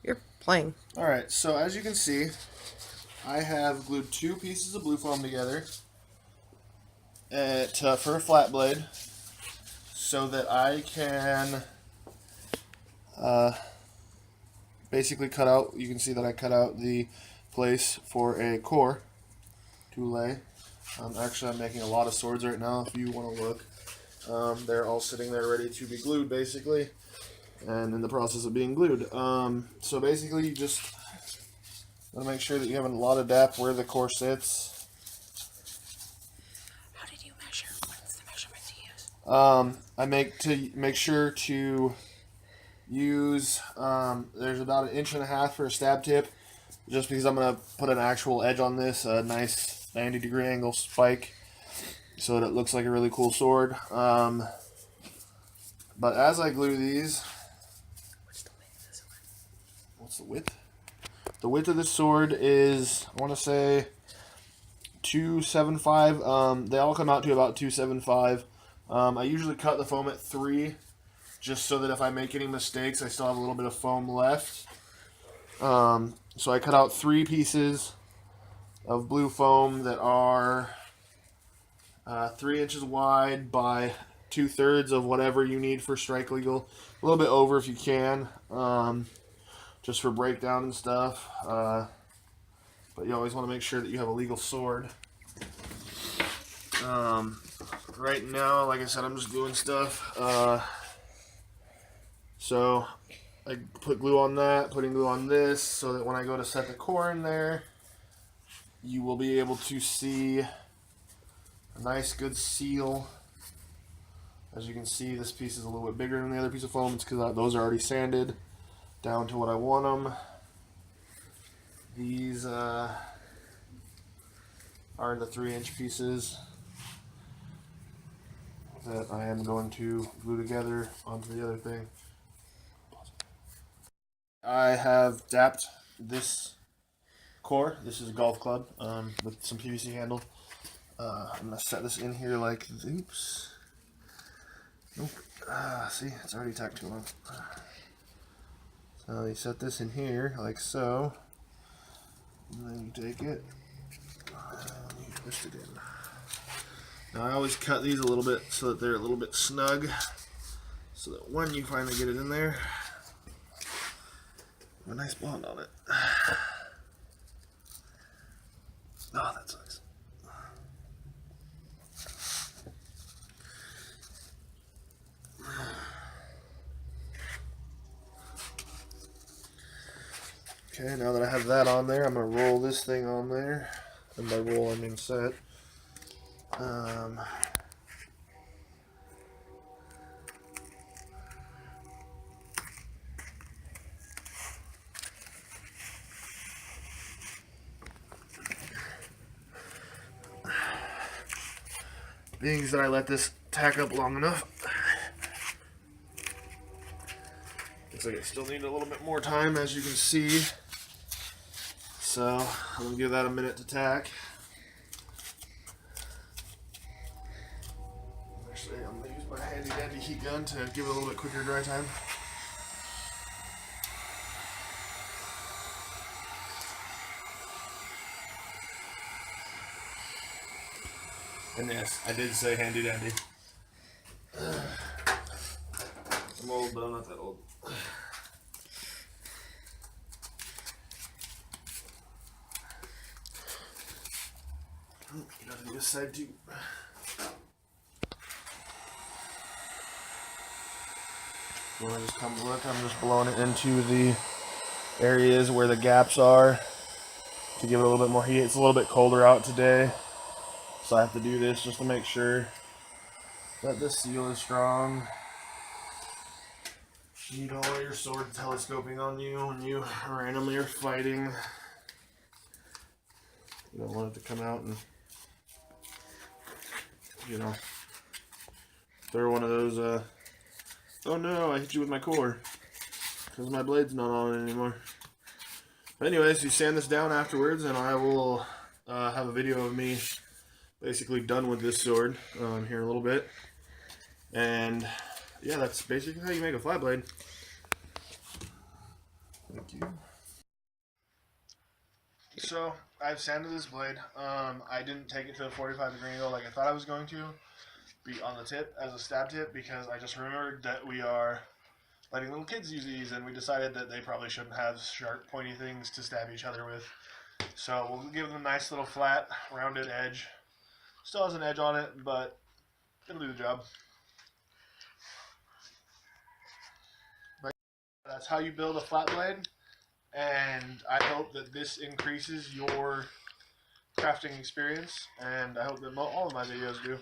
You're playing. Alright, so as you can see, I have glued 2 pieces of blue foam together for a flat blade so that I can basically cut out, you can see that I cut out the place for a core to lay. Actually, I'm making a lot of swords right now if you want to look. They're all sitting there ready to be glued basically, and in the process of being glued. So basically you just want to make sure that you have a lot of depth where the core sits. How did you measure? What's the measurement you use? I make sure to use there's about 1.5 inches for a stab tip, just because I'm gonna put an actual edge on this, a nice 90-degree angle spike, so that it looks like a really cool sword. But as I glue these, what's the width? The width of this sword is, I want to say, 275. They all come out to about 275. I usually cut the foam at 3, just so that if I make any mistakes, I still have a little bit of foam left. So I cut out 3 pieces of blue foam that are 3 inches wide by 2/3 of whatever you need for strike legal. A little bit over if you can, just for breakdown and stuff. But you always want to make sure that you have a legal sword. Right now, like I said, I'm just gluing stuff. So I put glue on that, putting glue on this, so that when I go to set the core in there, you will be able to see a nice good seal. As you can see, this piece is a little bit bigger than the other piece of foam. It's because those are already sanded down to what I want them. These are the 3-inch pieces that I am going to glue together onto the other thing. I have dapped this core. This is a golf club with some PVC handle. I'm going to set this in here like, oops. Nope. See, it's already tacked too long. So you set this in here like so. And then you take it and you twist it in. Now I always cut these a little bit so that they're a little bit snug, so that when you finally get it in there, a nice bond on it. Oh, that sucks. Okay, now that I have that on there, I'm going to roll this thing on there. And by roll, I mean set. Being that I let this tack up long enough, looks like I still need a little bit more time, as you can see. So I'm going to give that a minute to tack. Actually, I'm going to use my handy dandy heat gun to give it a little bit quicker dry time. And yes, I did say handy dandy. I'm old, but I'm not that old. Oh, you gotta do this side too. When I just come look, I'm just blowing it into the areas where the gaps are to give it a little bit more heat. It's a little bit colder out today, so I have to do this just to make sure that the seal is strong. You don't want your sword telescoping on you when you randomly are fighting. You don't want it to come out and, you know, throw one of those, oh no, I hit you with my core, because my blade's not on it anymore. But anyways, you sand this down afterwards, and I will have a video of me basically done with this sword here in a little bit. And yeah, that's basically how you make a flat blade. Thank you. So I've sanded this blade. I didn't take it to a 45-degree angle like I thought I was going to be on the tip as a stab tip because I just remembered that we are letting little kids use these, and we decided that they probably shouldn't have sharp, pointy things to stab each other with. So we'll give them a nice little flat, rounded edge. Still has an edge on it, but it'll do the job. But that's how you build a flat blade, and I hope that this increases your crafting experience, and I hope that all of my videos do.